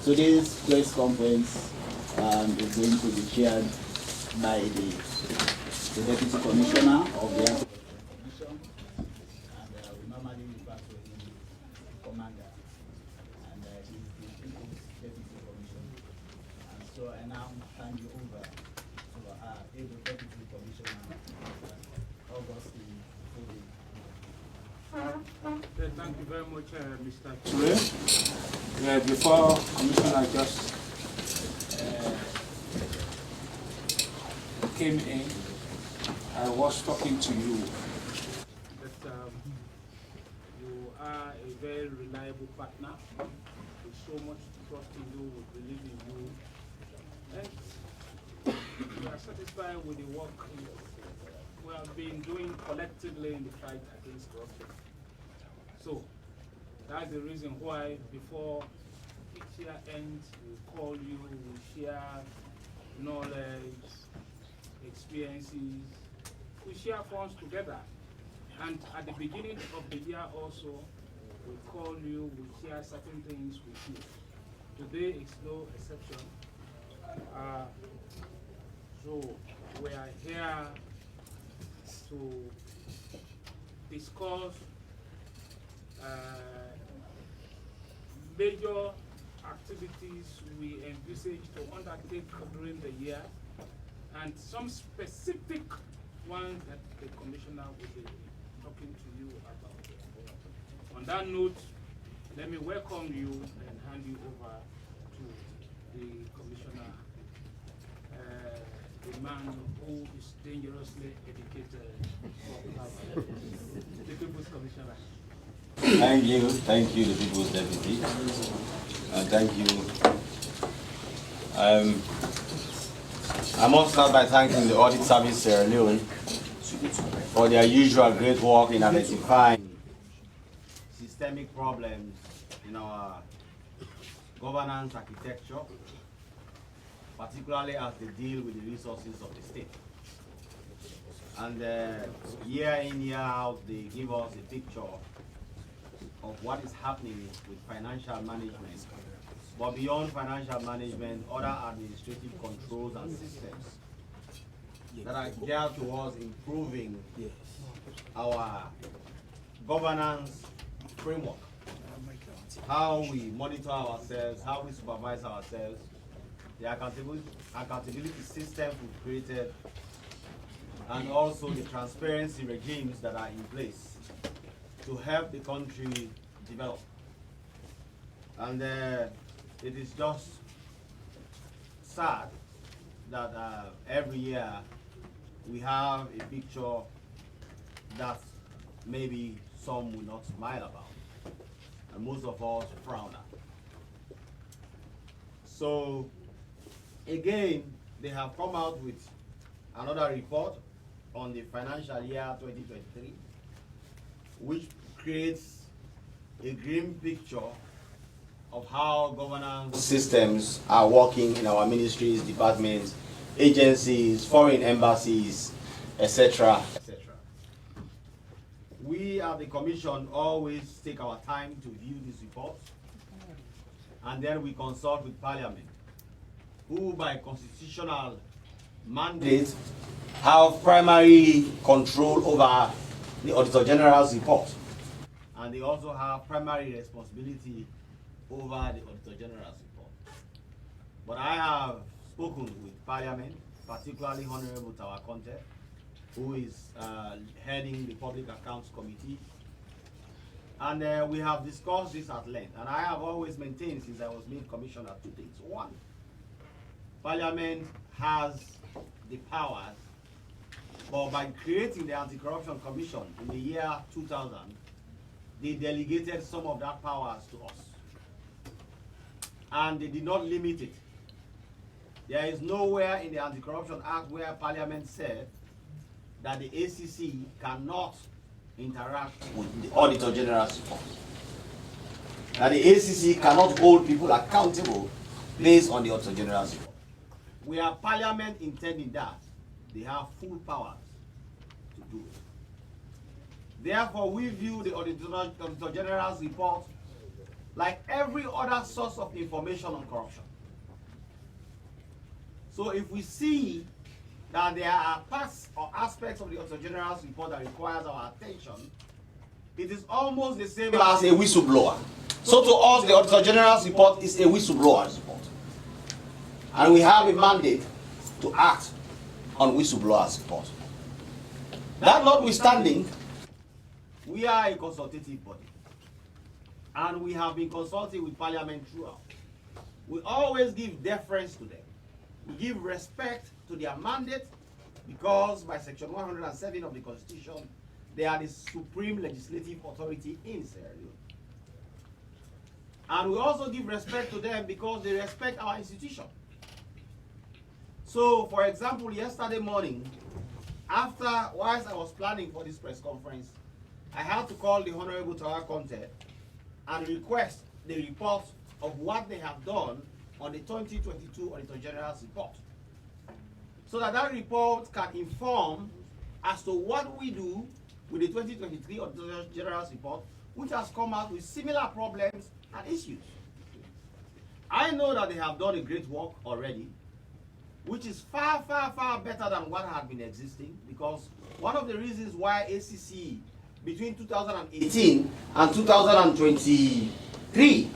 Today's press conference is going to be chaired by the Deputy Commissioner of the Commission, and we normally refer to him as Commander, and he's the People's Deputy Commissioner. And so I now hand you over to our able Deputy Commissioner, Augustine. Thank you very much, Mr. Ture. Before Commissioner just came in, I was talking to you that you are a very reliable partner with so much trust in you, we believe in you, and we are satisfied with the work we have been doing collectively in the fight against corruption. So that's the reason why before each year ends, we call you, we share knowledge, experiences, we share funds together. And at the beginning of the year also, we call you, we share certain things with you. Today is no exception. So we are here to discuss major activities we envisage to undertake during the year, and some specific ones that the Commissioner will be talking to you about. On that note, let me welcome you and hand you over to the Commissioner, the man who is dangerously educated, the People's Commissioner. Thank you, the People's Deputy. Thank you. I must start by thanking the Audit Service Sierra Leone for their usual great work in identifying systemic problems in our governance architecture, particularly as they deal with the resources of the state. And year in, year out, they give us a picture of what is happening with financial management. But beyond financial management, other administrative controls and systems that are geared towards improving our governance framework, how we monitor ourselves, how we supervise ourselves, the accountability systems we've created, and also the transparency regimes that are in place to help the country develop. And it is just sad that every year we have a picture that maybe some will not smile about, and most of us frown at. So again, they have come out with another report on the financial year 2023, which creates a grim picture of how governance systems are working in our ministries, departments, agencies, foreign embassies, etc., etc. We at the Commission always take our time to view these reports, and then we consult with Parliament, who by constitutional mandate have primary control over the Auditor General's report, and they also have primary responsibility over the Auditor General's report. But I have spoken with Parliament, particularly Honorable Tawa Conte, who is heading the Public Accounts Committee, and we have discussed this at length. And I have always maintained since I was made Commissioner two things. One, Parliament has the powers, but by creating the Anti-Corruption Commission in the year 2000, they delegated some of that powers to us. and they did not limit it. There is nowhere in the Anti-Corruption Act where Parliament said that the ACC cannot interact with the Auditor General's report. That the ACC cannot hold people accountable based on the Auditor General's report. Where Parliament intending that, they have full powers to do it. Therefore, we view the Auditor General's report like every other source of information on corruption. So if we see that there are parts or aspects of the Auditor General's report that requires our attention, it is almost the same as a whistleblower. So to us, the Auditor General's report is a whistleblower's report. And we have a mandate to act on whistleblowers' report. That notwithstanding, we are a consultative body. And we have been consulting with Parliament throughout. We always give deference to them. We give respect to their mandate because by Section 107 of the Constitution, they are the supreme legislative authority in Sierra Leone. And we also give respect to them because they respect our institution. So, for example, yesterday morning, whilst I was planning for this press conference, I had to call the Honorable Tower Conte and request the report of what they have done on the 2022 Auditor General's report. So that that report can inform as to what we do with the 2023 Auditor General's report, which has come out with similar problems and issues. I know that they have done a great work already, which is far, far, far better than what had been existing, because one of the reasons why ACC between 2018 and 2023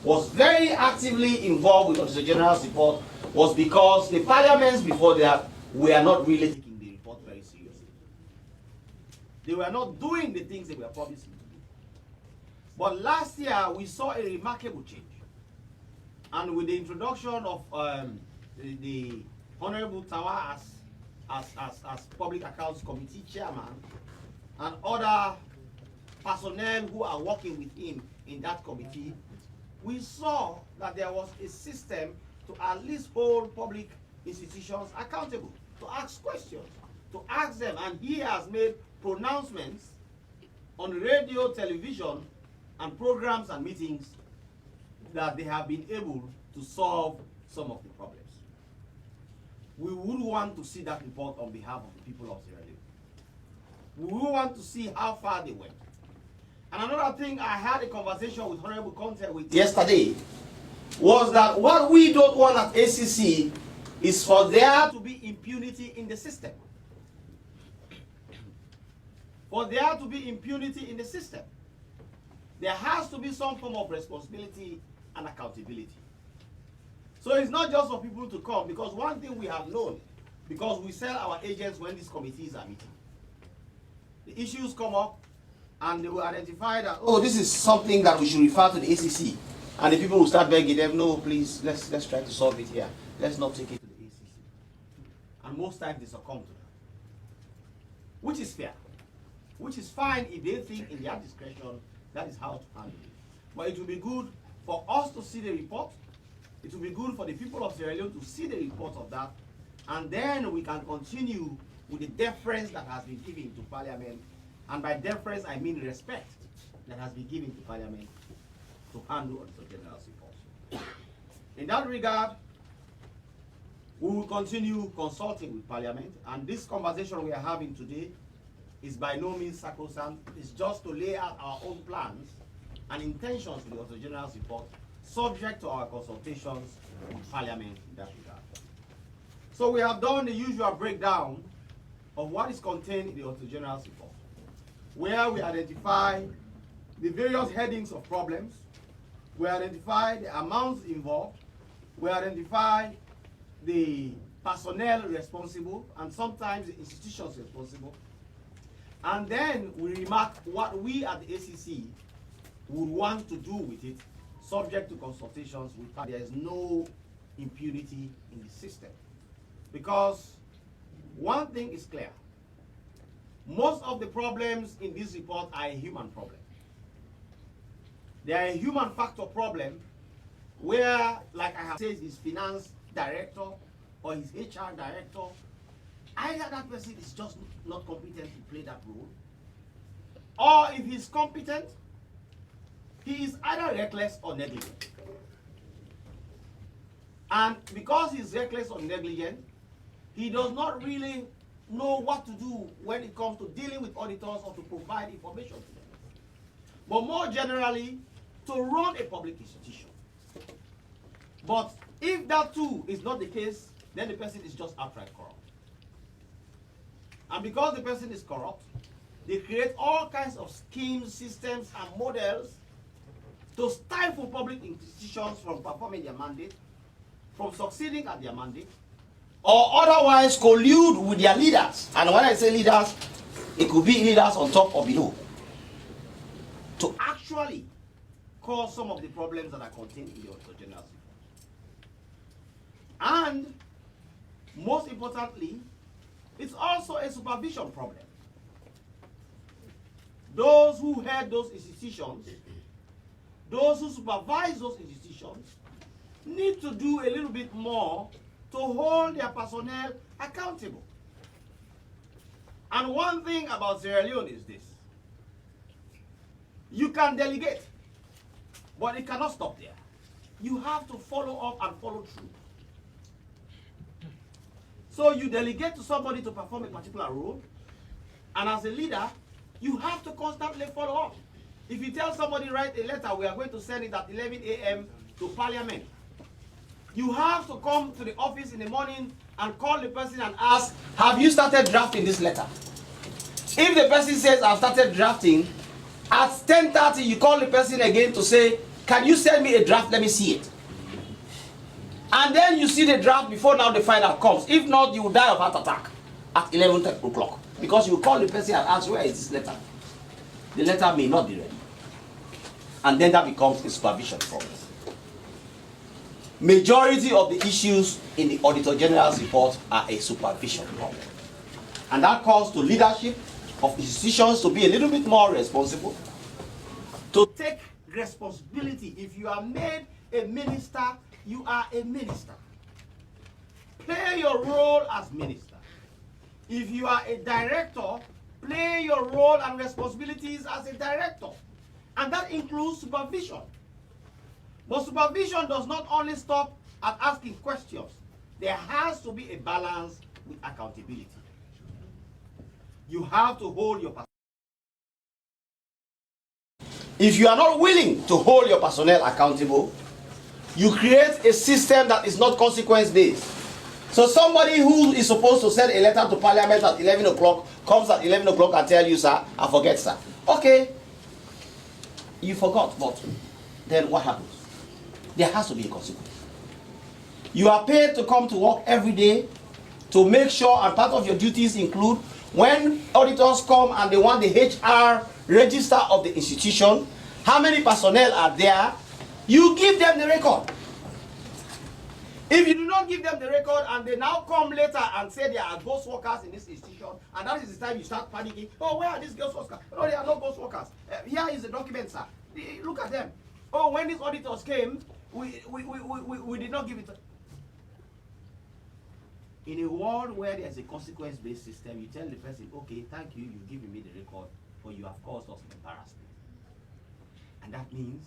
was very actively involved with Auditor General's report was because the parliaments before that were not really taking the report very seriously. They were not doing the things they were promising to do. But last year we saw a remarkable change. And with the introduction of the Honorable Tawa as Public Accounts Committee Chairman, and other personnel who are working with him in that committee, we saw that there was a system to at least hold public institutions accountable, to ask questions, to ask them, and he has made pronouncements on radio, television, and programs and meetings that they have been able to solve some of the problems. We would want to see that report on behalf of the people of Sierra Leone. We want to see how far they went. And another thing I had a conversation with Honorable Conte with yesterday was that what we don't want at ACC is for there to be impunity in the system. For there to be impunity in the system, there has to be some form of responsibility and accountability. So it's not just for people to come, because one thing we have known, because we sell our agents when these committees are meeting, the issues come up and they will identify that, oh, this is something that we should refer to the ACC. And the people will start begging them, no, please, let's try to solve it here. Let's not take it to the ACC. And most times they succumb to that. Which is fair. Which is fine if they think in their discretion that is how to handle it. But it will be good for us to see the report. It will be good for the people of Sierra Leone to see the report of that. And then we can continue with the deference that has been given to Parliament. And by deference, I mean respect that has been given to Parliament to handle Auditor General's report. In that regard, we will continue consulting with Parliament. And this conversation we are having today is by no means sacrosanct. It's just to lay out our own plans and intentions with the Auditor General's report, subject to our consultations with Parliament in that regard. So we have done the usual breakdown of what is contained in the Auditor General's report, where we identify the various headings of problems, we identify the amounts involved, we identify the personnel responsible, and sometimes the institutions responsible, and then we remark what we at the ACC would want to do with it, subject to consultations with Parliament. There is no impunity in the system, because one thing is clear. Most of the problems in this report are a human problem. They are a human factor problem where, like I have said, his finance director or his HR director, either that person is just not competent to play that role, or if he's competent, he is either reckless or negligent. And because he's reckless or negligent, he does not really know what to do when it comes to dealing with auditors or to provide information to them. But more generally, to run a public institution. But if that too is not the case, then the person is just outright corrupt. And because the person is corrupt, they create all kinds of schemes, systems, and models to stifle public institutions from performing their mandate, from succeeding at their mandate, or otherwise collude with their leaders. And when I say leaders, it could be leaders on top or below, to actually cause some of the problems that are contained in the Auditor General's report. And most importantly, it's also a supervision problem. Those who head those institutions, those who supervise those institutions, need to do a little bit more to hold their personnel accountable. And one thing about Sierra Leone is this: you can delegate, but it cannot stop there. You have to follow up and follow through. So you delegate to somebody to perform a particular role, and as a leader, you have to constantly follow up. If you tell somebody, write a letter, we are going to send it at 11 a.m. to Parliament, you have to come to the office in the morning and call the person and ask, have you started drafting this letter? If the person says, I've started drafting, at 10:30 you call the person again to say, can you send me a draft, let me see it. And then you see the draft before now the final comes. If not, you will die of heart attack at 11 o'clock. Because you call the person and ask, where is this letter? The letter may not be ready. And then that becomes a supervision problem. Majority of the issues in the Auditor General's report are a supervision problem. And that calls to leadership of institutions to be a little bit more responsible, to take responsibility. If you are made a minister, you are a minister. Play your role as minister. If you are a director, play your role and responsibilities as a director. And that includes supervision. But supervision does not only stop at asking questions. There has to be a balance with accountability. You have to hold your personnel. If you are not willing to hold your personnel accountable, you create a system that is not consequence-based. So somebody who is supposed to send a letter to Parliament at 11 o'clock comes at 11 o'clock and tells you, sir, I forget, sir. Okay, you forgot, but then what happens? There has to be a consequence. You are paid to come to work every day to make sure, and part of your duties include when auditors come and they want the HR register of the institution, how many personnel are there, you give them the record. If you do not give them the record and they now come later and say there are ghost workers in this institution, and that is the time you start panicking, oh, where are these ghost workers? No, they are not ghost workers. Here is the document, sir. Look at them. Oh, when these auditors came, we did not give it. In a world where there's a consequence-based system, you tell the person, okay, thank you, you've given me the record, but you have caused us embarrassment. And that means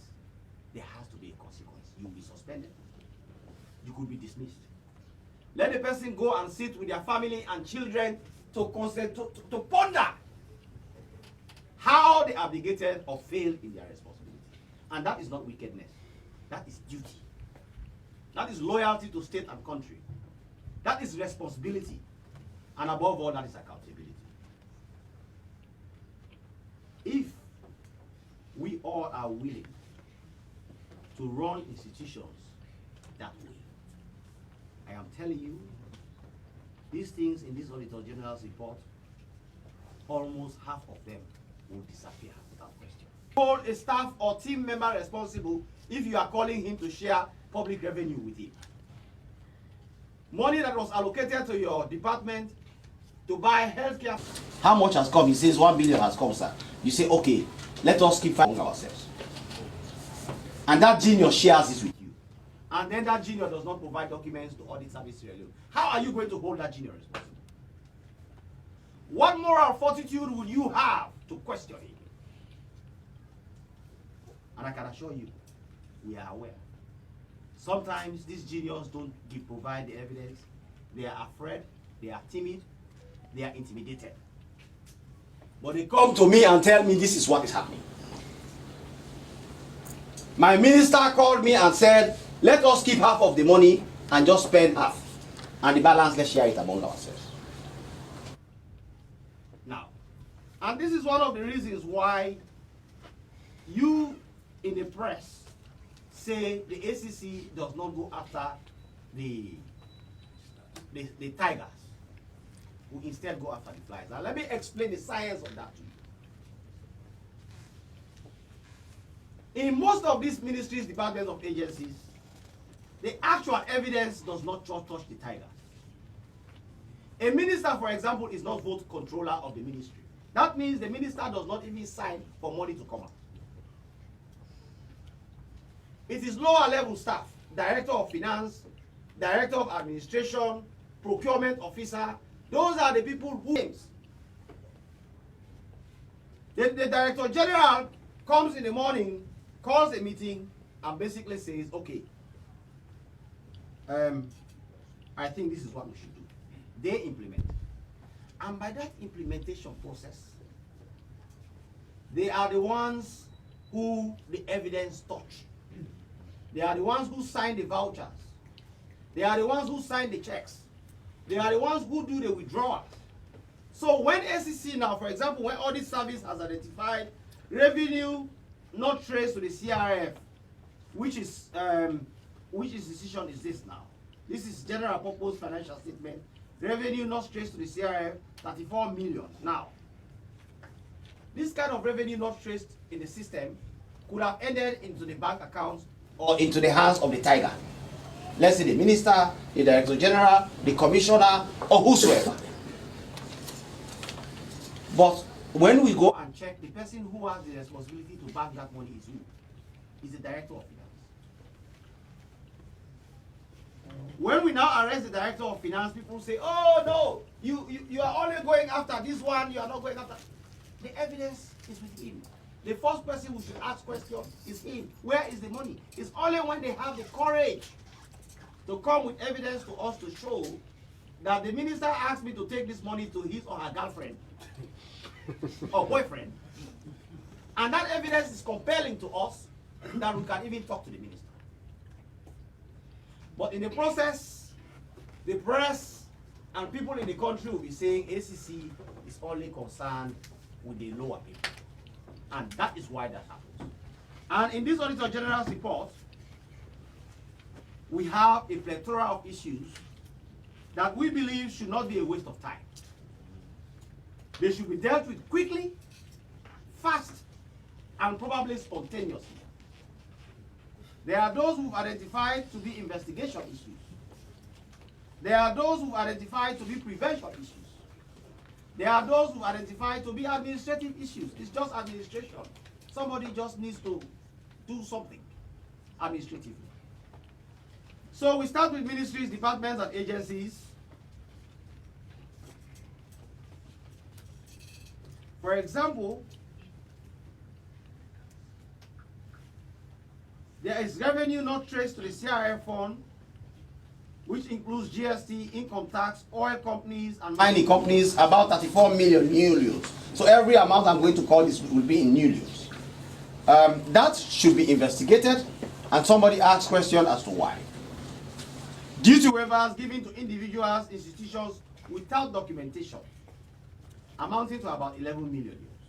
there has to be a consequence. You will be suspended. You could be dismissed. Let the person go and sit with their family and children to ponder how they abdicated or failed in their responsibility. And that is not wickedness. That is duty. That is loyalty to state and country. That is responsibility. And above all, that is accountability. If we all are willing to run institutions that way, I am telling you, these things in this Auditor General's report, almost half of them will disappear without question. Hold a staff or team member responsible if you are calling him to share public revenue with him. Money that was allocated to your department to buy healthcare. How much has come? He says 1 billion has come, sir. You say, okay, let us keep fighting ourselves. And that genius shares this with you. and then that junior does not provide documents to audit service Sierra Leone, how are you going to hold that junior responsible? What moral fortitude would you have to question him? And I can assure you, we are aware. Sometimes these juniors don't provide the evidence. They are afraid, they are timid, they are intimidated. But they come to me and tell me this is what is happening. My minister called me and said, let us keep half of the money and just spend half. And the balance, let's share it among ourselves. Now, and this is one of the reasons why you in the press say the ACC does not go after the tigers. We instead go after the flies. Now let me explain the science of that to you. In most of these ministries, departments of agencies, the actual evidence does not touch the tigers. A minister, for example, is not vote controller of the ministry. That means the minister does not even sign for money to come out. It is lower level staff, director of finance, director of administration, procurement officer. Those are the people who names. The director general comes in the morning, calls a meeting, and basically says, okay, I think this is what we should do. They implement. And by that implementation process, they are the ones who the evidence touch. They are the ones who sign the vouchers. They are the ones who sign the checks. They are the ones who do the withdrawals. So when ACC now, for example, when audit service has identified revenue not traced to the CRF, which decision is this now? This is general purpose financial statement. Revenue not traced to the CRF, 34 million. Now, this kind of revenue not traced in the system could have ended into the bank accounts or into the hands of the tiger. Let's say the minister, the director general, the commissioner, or whosoever. But when we go and check, the person who has the responsibility to bank that money is who? Is the director of finance. When we now arrest the director of finance, people say, oh no, you are only going after this one, you are not going after. The evidence is with him. The first person who should ask questions is him. Where is the money? It's only when they have the courage to come with evidence to us to show that the minister asked me to take this money to his or her girlfriend or boyfriend. And that evidence is compelling to us that we can even talk to the minister. But in the process, the press and people in the country will be saying ACC is only concerned with the lower people. And that is why that happens. And in this Auditor General's report, we have a plethora of issues that we believe should not be a waste of time. They should be dealt with quickly, fast, and probably spontaneously. There are those who've identified to be investigation issues. There are those who've identified to be prevention issues. There are those who identify to be administrative issues. It's just administration. Somebody just needs to do something administratively. So we start with ministries, departments, and agencies. For example, there is revenue not traced to the CRF fund, which includes GST, income tax, oil companies, and mining companies, about 34 million new lieues. So every amount I'm going to call this will be in new lieues. That should be investigated, and somebody asks question as to why. Duty waivers given to individuals, institutions without documentation, amounting to about 11 million lieues.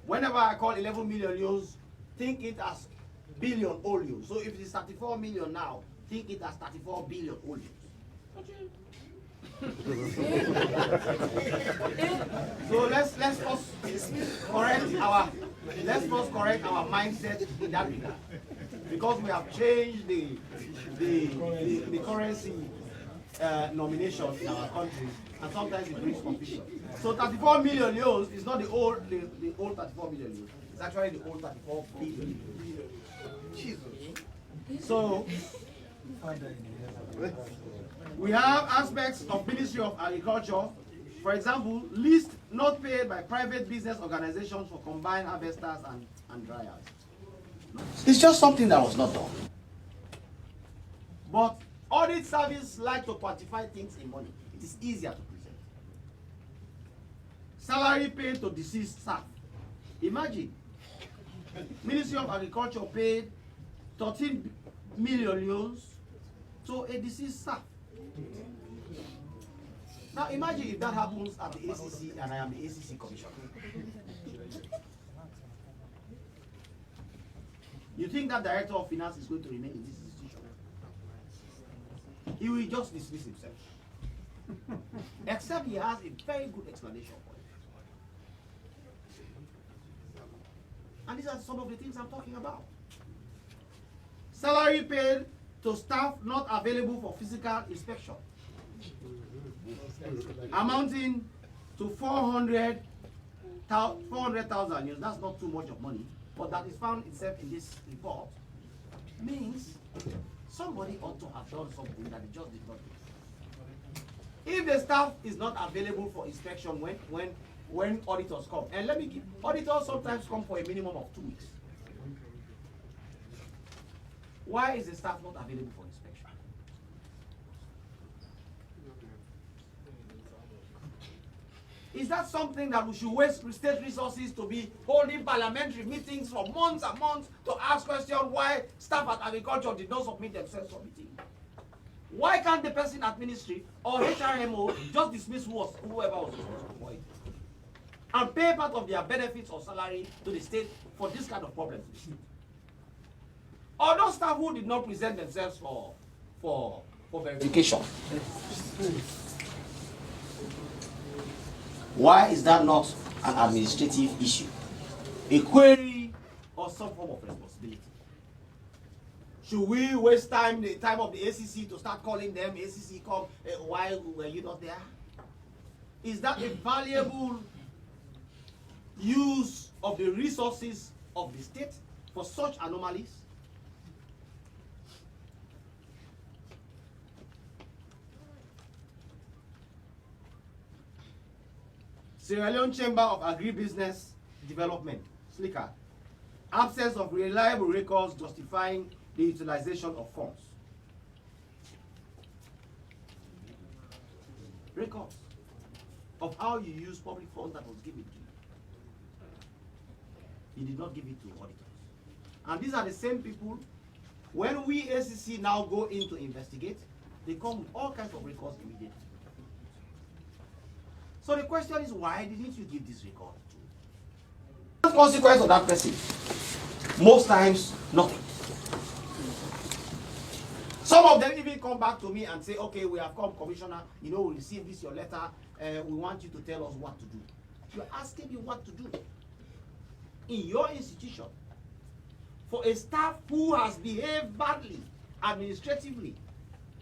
Whenever I call 11 million lieues, think it as billion lieues. So if it is 34 million now, think it as 34 billion lieues. So let's first correct our mindset in that regard, because we have changed the currency nomination in our country, and sometimes it brings confusion. So 34 million euros is not the old 34 million euros. It's actually the old 34 billion euros. Jesus. So, we have aspects of Ministry of Agriculture. For example, list not paid by private business organizations for combined harvesters and dryers. It's just something that was not done. But audit service like to quantify things in money. It is easier to present. Salary paid to deceased staff. Imagine, Ministry of Agriculture paid 13 million euros to a deceased staff. Now imagine if that happens at the ACC and I am the ACC commissioner. You think that director of finance is going to remain in this institution? He will just dismiss himself. Except he has a very good explanation for it. And these are some of the things I'm talking about. Salary paid to staff not available for physical inspection, amounting to 400,000 euros. That's not too much of money, but that is found itself in this report. Means somebody ought to have done something that they just did not do. If the staff is not available for inspection when auditors come, and let me give, auditors sometimes come for a minimum of 2 weeks. Why is the staff not available for inspection? Is that something that we should waste state resources to be holding parliamentary meetings for months and months to ask questions why staff at agriculture did not submit themselves for meeting? Why can't the person at ministry or HRMO just dismiss whoever was responsible for it and pay part of their benefits or salary to the state for this kind of problems? Or those staff who did not present themselves for verification. Why is that not an administrative issue? A query or some form of responsibility? Should we waste the time of the ACC to start calling them, ACC come, why were you not there? Is that a valuable use of the resources of the state for such anomalies? Sierra Leone Chamber of Agribusiness Development, SLICA, absence of reliable records justifying the utilization of funds. Records of how you use public funds that was given to you. You did not give it to auditors. And these are the same people, when we ACC now go in to investigate, they come with all kinds of records immediately. So the question is, why didn't you give this record to? The consequence of that person, most times, nothing. Some of them even come back to me and say, okay, we have come, Commissioner, we received this, your letter, we want you to tell us what to do. You're asking me what to do in your institution for a staff who has behaved badly administratively.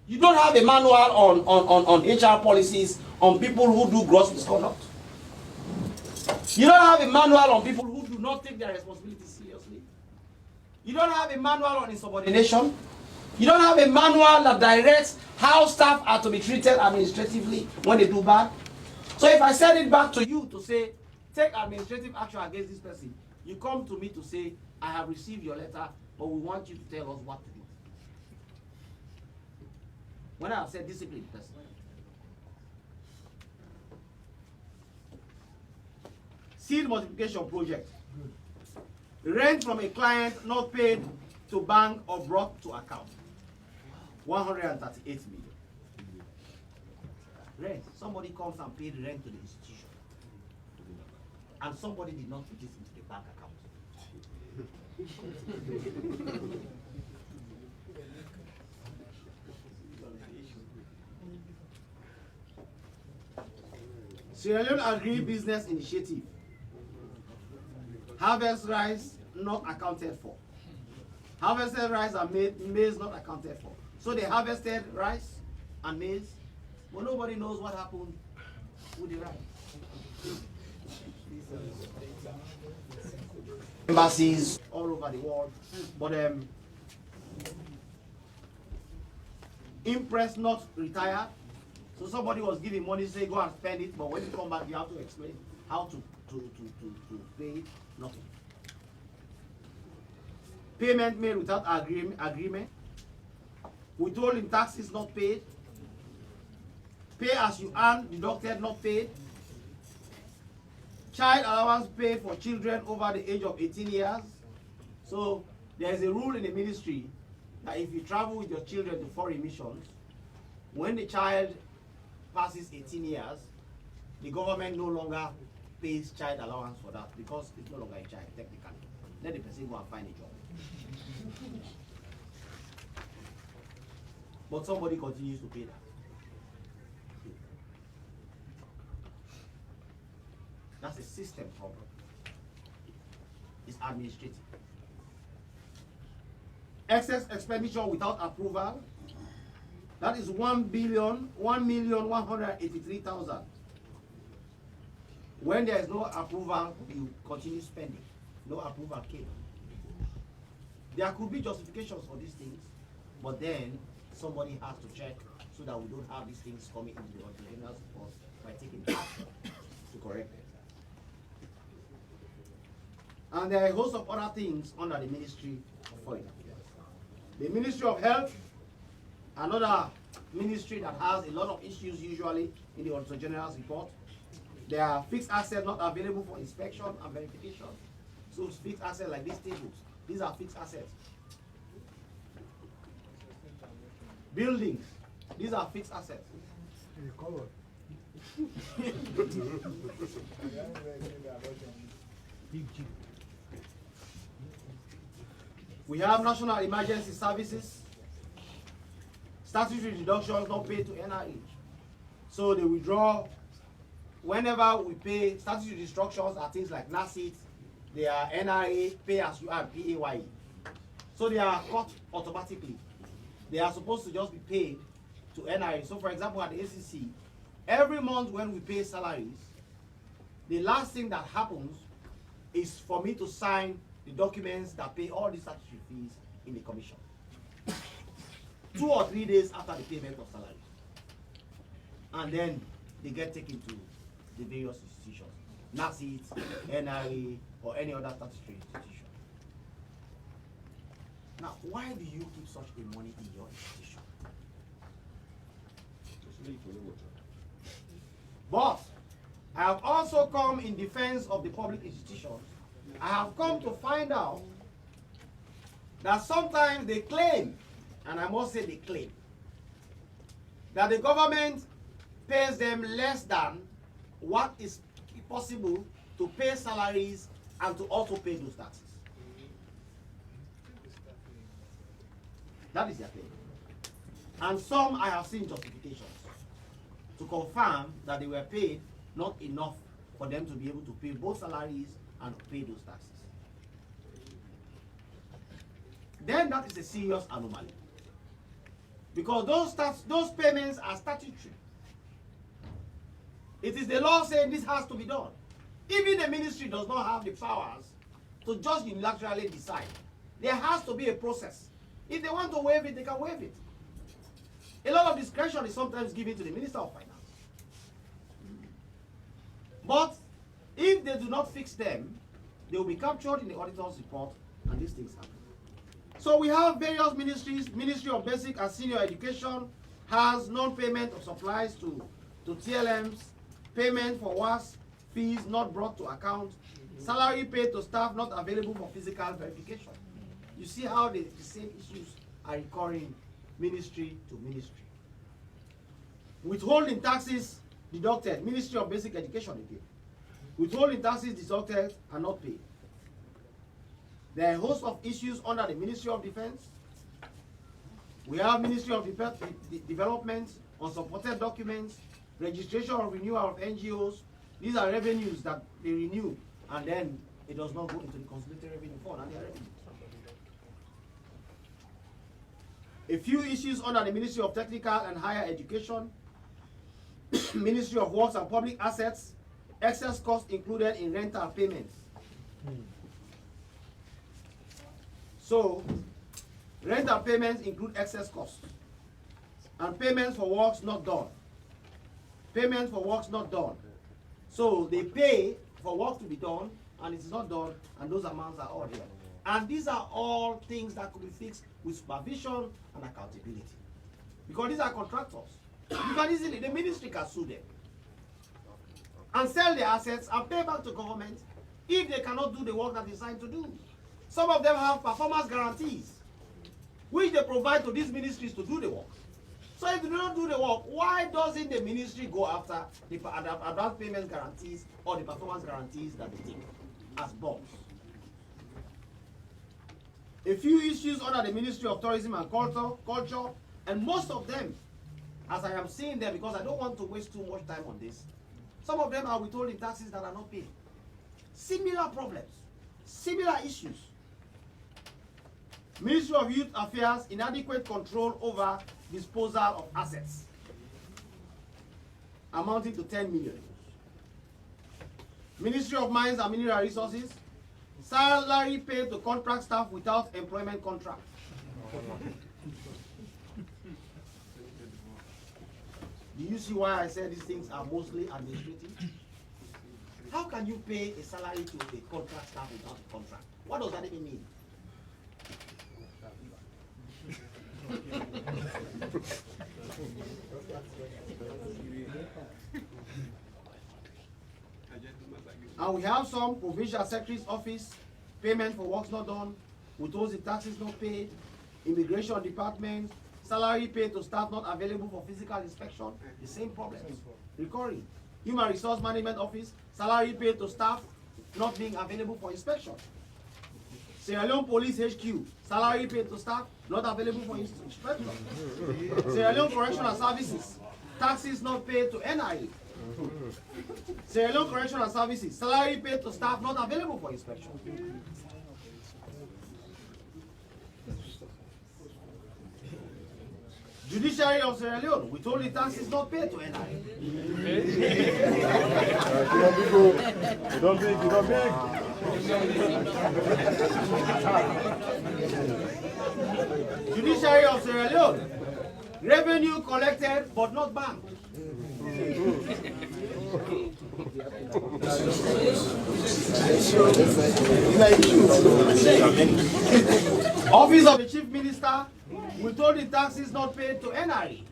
You don't have a manual on HR policies on people who do gross misconduct. You don't have a manual on people who do not take their responsibilities seriously. You don't have a manual on insubordination. You don't have a manual that directs how staff are to be treated administratively when they do bad. So if I send it back to you to say, take administrative action against this person, you come to me to say, I have received your letter, but we want you to tell us what to do. When I have said discipline the person. Seed multiplication project. Rent from a client not paid to bank or brought to account. 138 million. Rent. Somebody comes and paid rent to the institution. And somebody did not put this into the bank account. Sierra Leone Agri-Business Initiative. Harvest rice not accounted for. Harvested rice and maize not accounted for. So they harvested rice and maize, but nobody knows what happened with the rice. Embassies all over the world, but impress not retired. So somebody was giving money, say go and spend it, but when you come back, you have to explain how to pay it. Nothing. Payment made without agreement. Withholding taxes not paid. Pay as you earn, deducted, not paid. Child allowance paid for children over the age of 18 years. So there is a rule in the ministry that if you travel with your children to foreign missions, when the child passes 18 years, the government no longer pays child allowance for that because it's no longer a child technically. Let the person go and find a job. But somebody continues to pay that. That's a system problem. It's administrative. Excess expenditure without approval. That is 1,183,000. When there is no approval, you continue spending. No approval came. There could be justifications for these things, but then somebody has to check so that we don't have these things coming into the original report by taking action to correct it. And there are a host of other things under the Ministry of Foreign Affairs. The Ministry of Health, another ministry that has a lot of issues usually in the Auditor General's report. There are fixed assets not available for inspection and verification. So fixed assets like these tables, these are fixed assets. Buildings, these are fixed assets. We have national emergency services, statutory deductions not paid to NIH. So they withdraw whenever we pay. Statutory deductions are things like NACIT, they are NIA, pay as you earn, PAYE. So they are cut automatically. They are supposed to just be paid to NIA. So for example, at the ACC, every month when we pay salaries, the last thing that happens is for me to sign the documents that pay all the statutory fees in the commission. 2 or 3 days after the payment of salary. And then they get taken to the various institutions, NACIT, NRA, or any other statutory institution. Now, why do you keep such a money in your institution? But I have also come in defense of the public institutions. I have come to find out that sometimes they claim, and I must say they claim, that the government pays them less than what is possible to pay salaries and to also pay those taxes. That is their claim. And some I have seen justifications to confirm that they were paid not enough for them to be able to pay both salaries and pay those taxes. Then that is a serious anomaly. Because those payments are statutory. It is the law saying this has to be done. Even the ministry does not have the powers to just unilaterally decide. There has to be a process. If they want to waive it, they can waive it. A lot of discretion is sometimes given to the Minister of Finance. But if they do not fix them, they will be captured in the auditor's report, and these things happen. So we have various ministries. Ministry of Basic and Senior Education has non-payment of supplies to TLMs, payment for WAS fees not brought to account, salary paid to staff not available for physical verification. You see how the same issues are recurring ministry to ministry. Withholding taxes deducted, Ministry of Basic Education again. Withholding taxes deducted and not paid. There are a host of issues under the Ministry of Defense. We have Ministry of Development, unsupported documents, registration or renewal of NGOs. These are revenues that they renew, and then it does not go into the consolidated revenue fund, and they are revenues. A few issues under the Ministry of Technical and Higher Education, Ministry of Works and Public Assets, excess costs included in rental payments. So, rental payments include excess costs. and payments for works not done. Payment for works not done. So they pay for work to be done, and it's not done, and those amounts are all here. And these are all things that could be fixed with supervision and accountability. Because these are contractors. You can easily, the ministry can sue them and sell their assets and pay back to government if they cannot do the work that they signed to do. Some of them have performance guarantees, which they provide to these ministries to do the work. So if they don't do the work, why doesn't the ministry go after the advance payment guarantees or the performance guarantees that they take as bonds? A few issues under the Ministry of Tourism and Culture, and most of them, as I am seeing them, because I don't want to waste too much time on this, some of them are withholding taxes that are not paid. Similar problems, similar issues. Ministry of Youth Affairs, inadequate control over disposal of assets, amounting to 10 million. Ministry of Mines and Mineral Resources, salary paid to contract staff without employment contract. Do you see why I said these things are mostly administrative? How can you pay a salary to a contract staff without a contract? What does that even mean? And we have some provincial secretary's office, payment for works not done, withholding taxes not paid, immigration department, salary paid to staff not available for physical inspection, the same problems. Recurring. Human Resource Management Office, salary paid to staff not being available for inspection. Sierra Leone Police HQ, salary paid to staff not available for inspection. Sierra Leone Correctional Services, taxes not paid to NIA. Sierra Leone Correctional Services, salary paid to staff not available for inspection. Judiciary of Sierra Leone, withholding taxes not paid to NIA. You don't big. Judiciary of Sierra Leone, revenue collected but not banked. Office of the Chief Minister, withholding taxes not paid to NIA.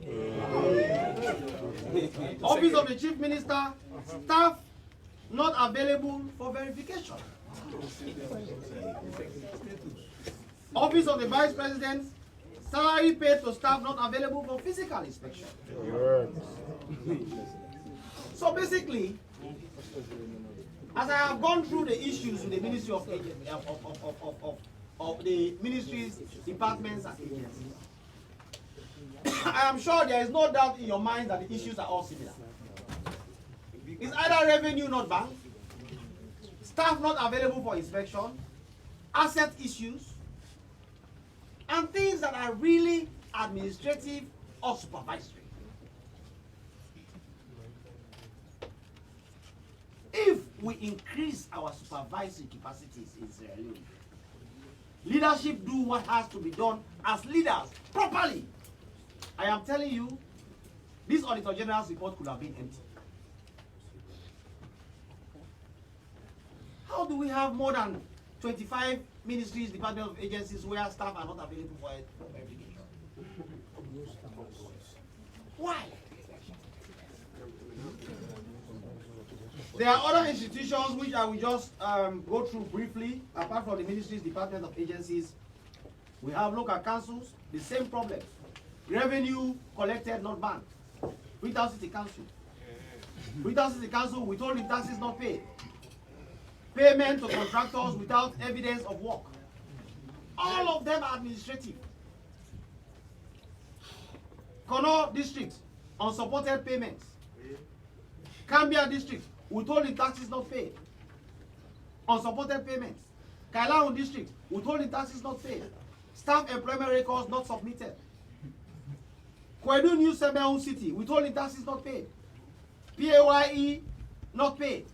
Office of the Chief Minister, staff not available for verification. Office of the Vice President, salary paid to staff not available for physical inspection. So basically, as I have gone through the issues with the Ministry of the ministries, departments, and agencies, I am sure there is no doubt in your mind that the issues are all similar. It's either revenue not banked, staff not available for inspection, asset issues, and things that are really administrative or supervisory. If we increase our supervisory capacities in Sierra Leone, leadership do what has to be done as leaders properly, I am telling you, this Auditor General's report could have been empty. How do we have more than 25 ministries, departments, of agencies where staff are not available for verification? Why? There are other institutions which I will just go through briefly, apart from the ministries, departments, of agencies. We have local councils, the same problems. Revenue collected, not banked. Freetown City Council. Freetown City Council, withholding taxes not paid. Payment to contractors without evidence of work. All of them are administrative. Kono District, unsupported payments. Cambia District, withholding taxes not paid. Unsupported payments. Kailaun District, withholding taxes not paid. Staff employment records not submitted. Kwedu New Sebeun City, withholding taxes not paid. PAYE not paid.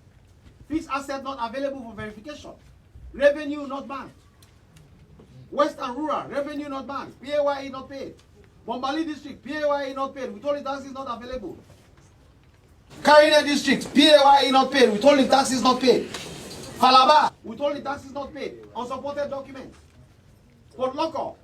Fixed asset not available for verification. Revenue not banked. Western Rural, revenue not banked. PAYE not paid. Bombali district, PAYE not paid, withholding tax is not available. Carina district, PAYE not paid, withholding tax is not paid. Falaba, withholding tax is not paid, unsupported documents. Port Local,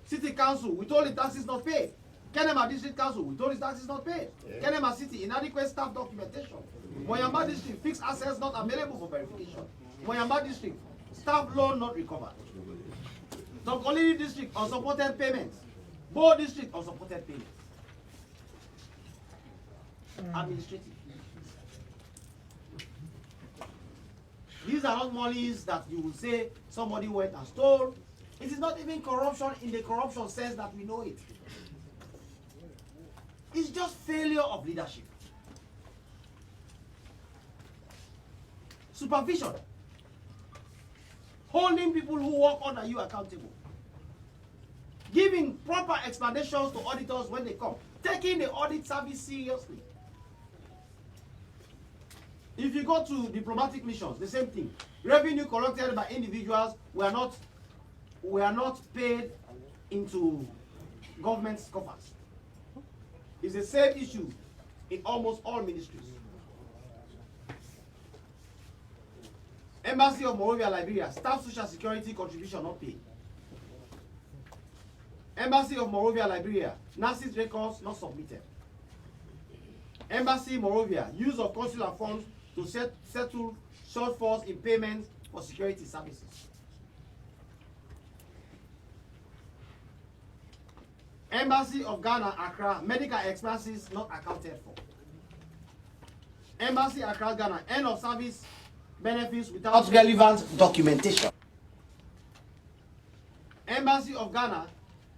City Council, withholding tax is not paid. Kenema District Council, withholding tax is not paid. Kenema City, inadequate staff documentation. Moyamba District, fixed assets not available for verification. Moyamba District, staff loan not recovered. Tonkolini District, unsupported payments. Bo District, unsupported payments. Administrative. These are not monies that you will say somebody went and stole. It is not even corruption in the corruption sense that we know it. It's just failure of leadership. Supervision. Holding people who work under you accountable. Giving proper explanations to auditors when they come. Taking the audit service seriously. If you go to diplomatic missions, the same thing. Revenue collected by individuals were not paid into government's coffers. It's the same issue in almost all ministries. Embassy of Monrovia, Liberia, staff social security contribution not paid. Embassy of Monrovia, Liberia, NACIS records not submitted. Embassy Monrovia, use of consular funds to settle shortfalls in payments for security services. Embassy of Ghana, Accra, medical expenses not accounted for. Embassy Accra, Ghana, end of service benefits without relevant documentation. Embassy of Ghana,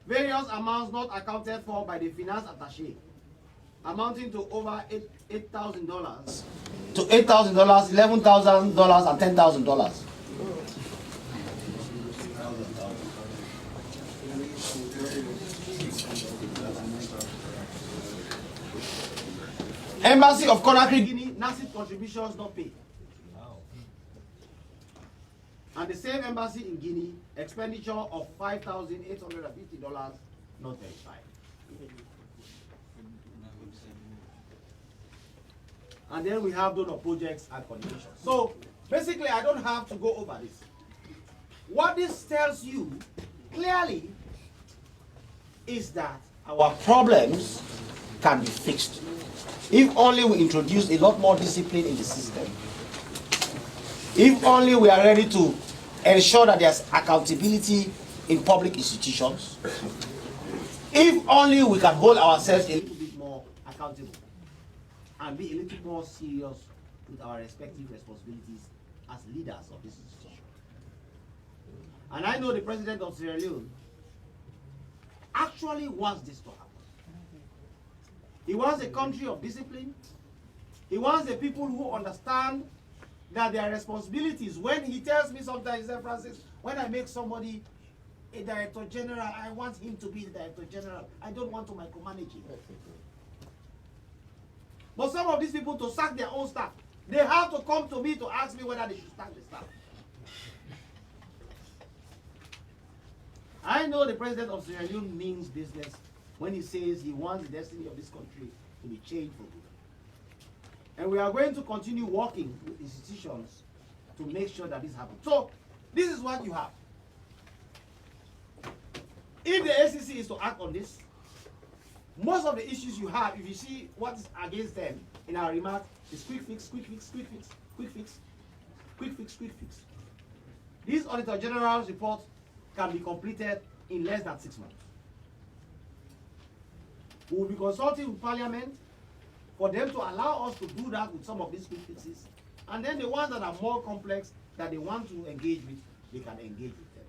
various amounts not accounted for by the finance attaché, amounting to over $8,000 to $8,000, $11,000, and $10,000. Embassy of Conakry, Guinea, NACIS contributions not paid. And the same embassy in Guinea, expenditure of $5,850 not verified. And then we have donor projects and coordination. So basically, I don't have to go over this. What this tells you clearly is that our problems can be fixed if only we introduce a lot more discipline in the system. If only we are ready to ensure that there's accountability in public institutions. If only we can hold ourselves a little bit more accountable and be a little more serious with our respective responsibilities as leaders of this institution. And I know the president of Sierra Leone actually wants this to happen. He wants a country of discipline. He wants the people who understand that their responsibilities. When he tells me sometimes, he says, Francis, when I make somebody a director general, I want him to be the director general. I don't want to micromanage him. But some of these people, to sack their own staff, they have to come to me to ask me whether they should sack the staff. I know the president of Sierra Leone means business when he says he wants the destiny of this country to be changed for good. And we are going to continue working with institutions to make sure that this happens. So, this is what you have. If the ACC is to act on this, most of the issues you have, if you see what's against them in our remarks, is quick fix, quick fix, quick fix, quick fix, quick fix, quick fix. This Auditor General's report can be completed in less than 6 months. We will be consulting with Parliament for them to allow us to do that with some of these quick fixes. And then the ones that are more complex that they want to engage with, they can engage with them.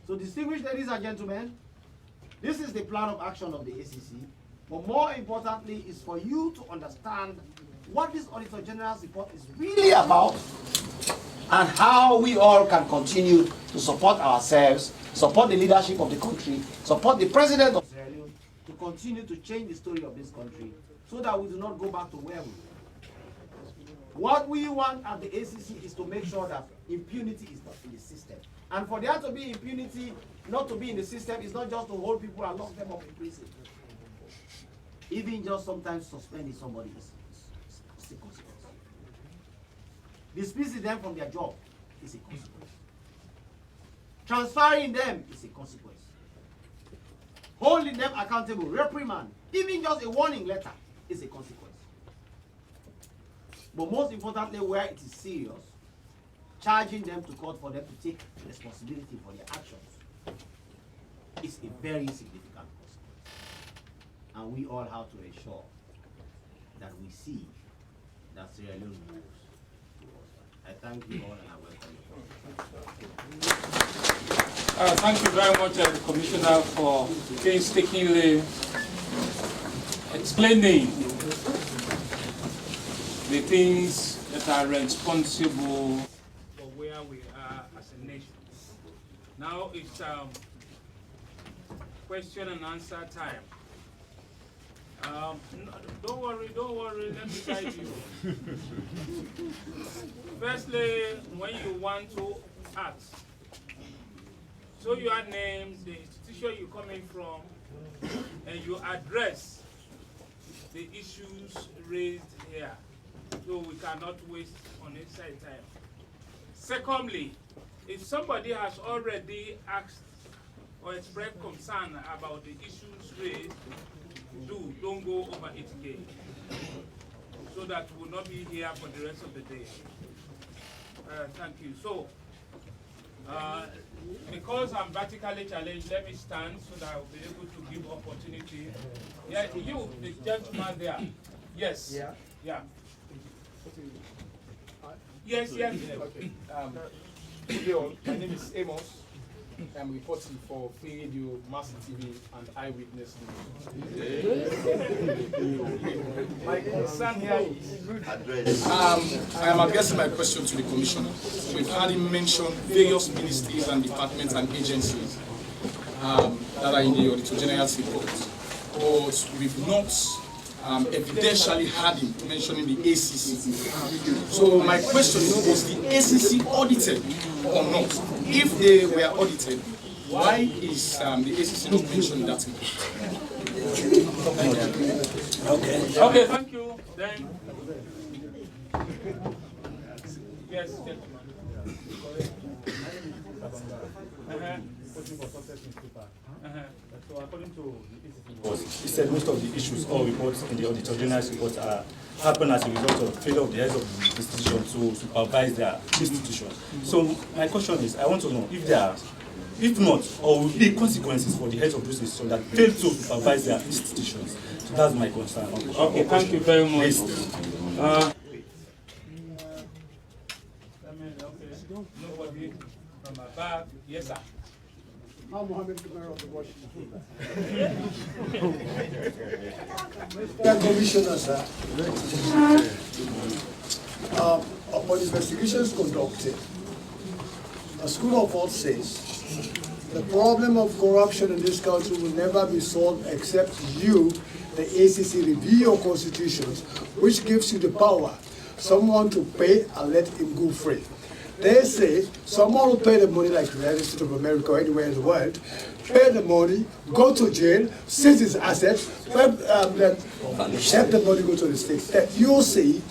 So distinguished ladies and gentlemen, this is the plan of action of the ACC. But more importantly is for you to understand what this Auditor General's report is really about and how we all can continue to support ourselves, support the leadership of the country, support the president of Sierra Leone to continue to change the story of this country so that we do not go back to where we were. What we want at the ACC is to make sure that impunity is not in the system. And for there to be impunity, not to be in the system, is not just to hold people and lock them up in prison. Even just sometimes suspending somebody is a consequence. Dismissing them from their job is a consequence. Transferring them is a consequence. Holding them accountable, reprimand, even just a warning letter is a consequence. But most importantly, where it is serious, charging them to court for them to take responsibility for their actions is a very significant consequence. And we all have to ensure that we see that Sierra Leone moves towards that. I thank you all and I welcome you. Thank you very much, Commissioner, for painstakingly explaining the things that are responsible for where we are as a nation. Now it's question and answer time. No, don't worry, let me guide you. Firstly, when you want to ask, so your name, the institution you're coming from, and you address the issues raised here, so we cannot waste unnecessary time. Secondly, if somebody has already asked or expressed concern about the issues raised, don't go over it again, so that we will not be here for the rest of the day. Thank you. So, because I'm vertically challenged, let me stand so that I'll be able to give opportunity. Yeah, you, the gentleman there. Yes. Yeah. Yeah. Yes. Okay. Hello, my name is Amos. I'm reporting for Free Radio, Master TV, and Eyewitness News. My concern here is I am addressing my question to the Commissioner. We've had him mention various ministries and departments and agencies that are in the Auditor General's report, but we've not evidentially had him mentioning the ACC. So my question is, was the ACC audited or not? If they were audited, why is the ACC not mentioning that? Okay, thank you. Then, yes, gentlemen. So according to the ACC, he said most of the issues or reports in the Auditor General's report happen as a result of failure of the heads of the institution to supervise their institution. So my question is, I want to know if there are, if not, or will be consequences for the heads of those institutions that fail to supervise their institutions. So that's my concern. Okay, thank you very much. Nobody from above. Yes, sir. I'm Mohammed Kumar of the Washington. Mr. Commissioner, sir, upon investigations conducted, a school of thought says the problem of corruption in this country will never be solved except you, the ACC, review your constitutions, which gives you the power, someone to pay and let him go free. They say someone will pay the money, like the United States of America or anywhere in the world, pay the money, go to jail, seize his assets, then let the money go to the state. That you see,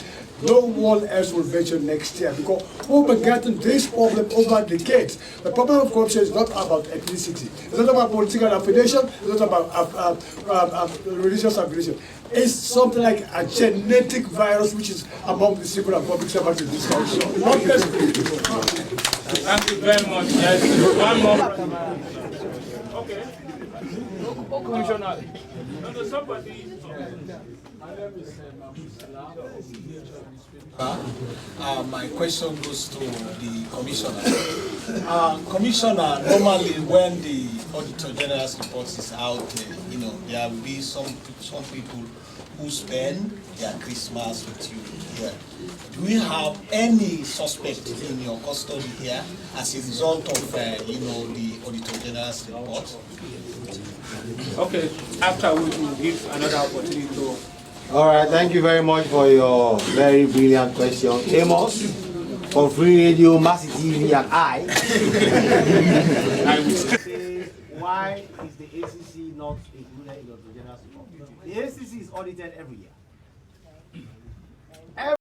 no one else will venture next year, because we've been getting this problem over decades. The problem of corruption is not about ethnicity, it's not about political affiliation, it's not about religious affiliation. It's something like a genetic virus which is among the civil and public servants in this country. Thank you very much. Yes, one more. Okay. Commissioner. No, somebody. My question goes to the Commissioner. Commissioner, normally when the Auditor General's report is out, there will be some people who spend their Christmas with you here. Do you have any suspect in your custody here as a result of, the Auditor General's report? Okay, after we will give another opportunity to... All right, thank you very much for your very brilliant question. Amos? for Free Radio, Massy TV, and I will say, why is the ACC not included in the Auditor General's report? The ACC is audited every year.